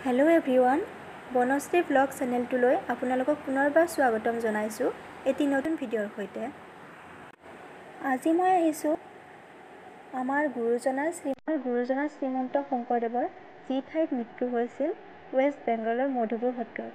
Hello' everyone, Banashree blog চেনেলটোলৈ আপোনালোকক পুনৰবাৰ স্বাগতম জনাইছোঁ এটি নতুন ভিডিঅ'ৰ সৈতে। আজি মই আহিছোঁ আমাৰ গুৰুজনা শ্ৰীমন্ত শংকৰদেৱৰ যি ঠাইত মৃত্যু হৈছিল ৱেষ্ট বেংগলৰ মধুপুৰ সত্ৰত।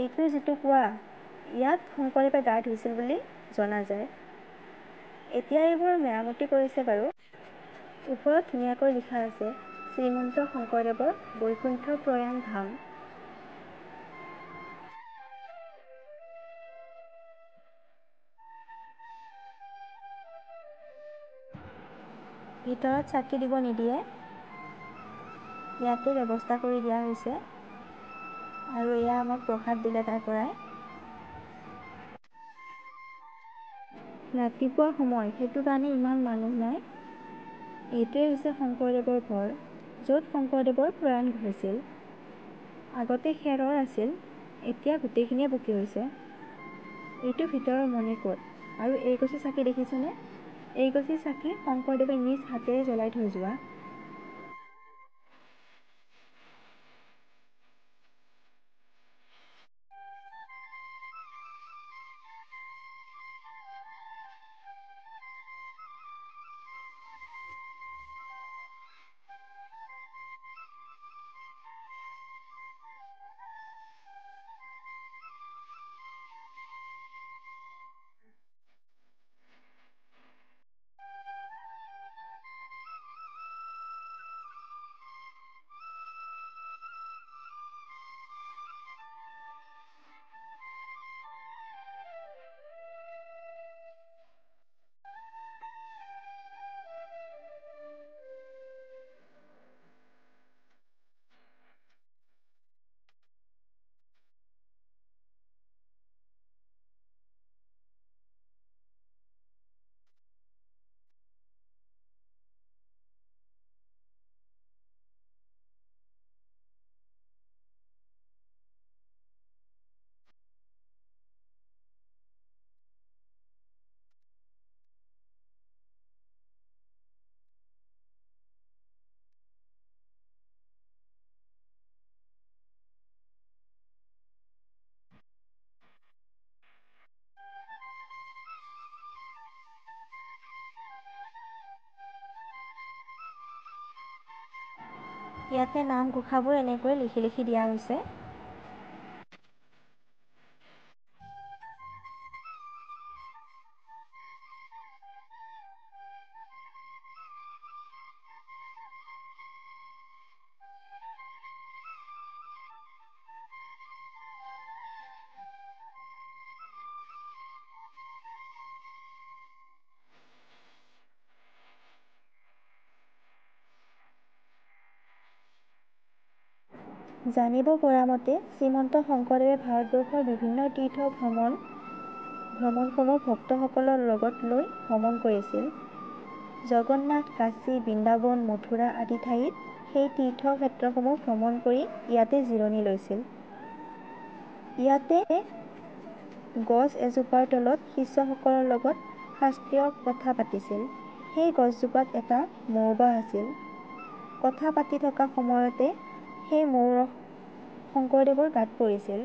এইটোৱে যিটো কোৱা, ইয়াত শংকৰদেৱে গা ধুইছিল বুলি জনা যায়। এতিয়া এইবোৰ মেৰামতি কৰিছে বাৰু। ওপৰত ধুনীয়াকৈ লিখা আছে শ্ৰীমন্ত শংকৰদেৱৰ বৈকুণ্ঠ প্ৰয়াণ ধাম। ভিতৰত চাকি দিব নিদিয়ে, ইয়াতে ব্যৱস্থা কৰি দিয়া হৈছে আৰু এয়া আমাক প্ৰসাদ দিলে তাৰ পৰাই। ৰাতিপুৱা সময়, সেইটো কাৰণে ইমান মানুহ নাই। এইটোৱে হৈছে শংকৰদেৱৰ ঘৰ, য'ত শংকৰদেৱৰ প্ৰয়াণ হৈছিল। আগতে খেৰৰ আছিল, এতিয়া গোটেইখিনিয়ে পকী হৈছে। এইটো ভিতৰৰ মণিকোট। আৰু এই গছি চাকি দেখিছেনে? এই গছি চাকি শংকৰদেৱে নিজ হাতেৰে জ্বলাই থৈ যোৱা। ইয়াতে নামঘোষাবোৰ এনেকৈ লিখি লিখি দিয়া হৈছে। জানিব পৰা মতে শ্ৰীমন্ত শংকৰদেৱে ভাৰতবৰ্ষৰ বিভিন্ন তীৰ্থ ভ্ৰমণসমূহ ভক্তসকলৰ লগত লৈ ভ্ৰমণ কৰিছিল। জগন্নাথ, কাশী, বৃন্দাবন, মথুৰা আদি ঠাইত সেই তীৰ্থক্ষেত্ৰসমূহ ভ্ৰমণ কৰি ইয়াতে জিৰণি লৈছিল। ইয়াতে গছ এজোপাৰ তলত শিষ্যসকলৰ লগত শাস্ত্ৰীয় কথা পাতিছিল। সেই গছজোপাত এটা মৌবাহ আছিল। কথা পাতি থকা সময়তে সেই মৌৰস শংকৰদেৱৰ গাত পৰিছিল।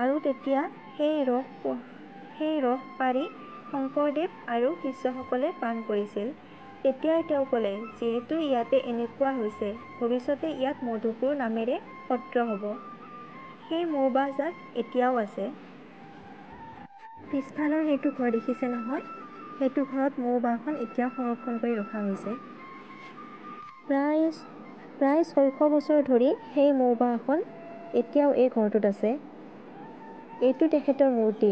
আৰু তেতিয়া সেই ৰস পাৰি শংকৰদেৱ আৰু শিষ্যসকলে পান কৰিছিল। তেতিয়াই তেওঁ ক'লে, যিহেতু ইয়াতে এনেকুৱা হৈছে, ভৱিষ্যতে ইয়াত মধুপুৰ নামেৰে সত্ৰ হ'ব। সেই মৌবাহজাক এতিয়াও আছে। পিছফালৰ সেইটো ঘৰ দেখিছে নহয়? সেইটো ঘৰত মৌবাহখন এতিয়াও সংৰক্ষণ কৰি ৰখা হৈছে। প্ৰায় ৬০০ বছৰ ধৰি সেই মৌবাহখন এতিয়াও এই ঘৰটোত আছে। এইটো তেখেতৰ মূৰ্তি।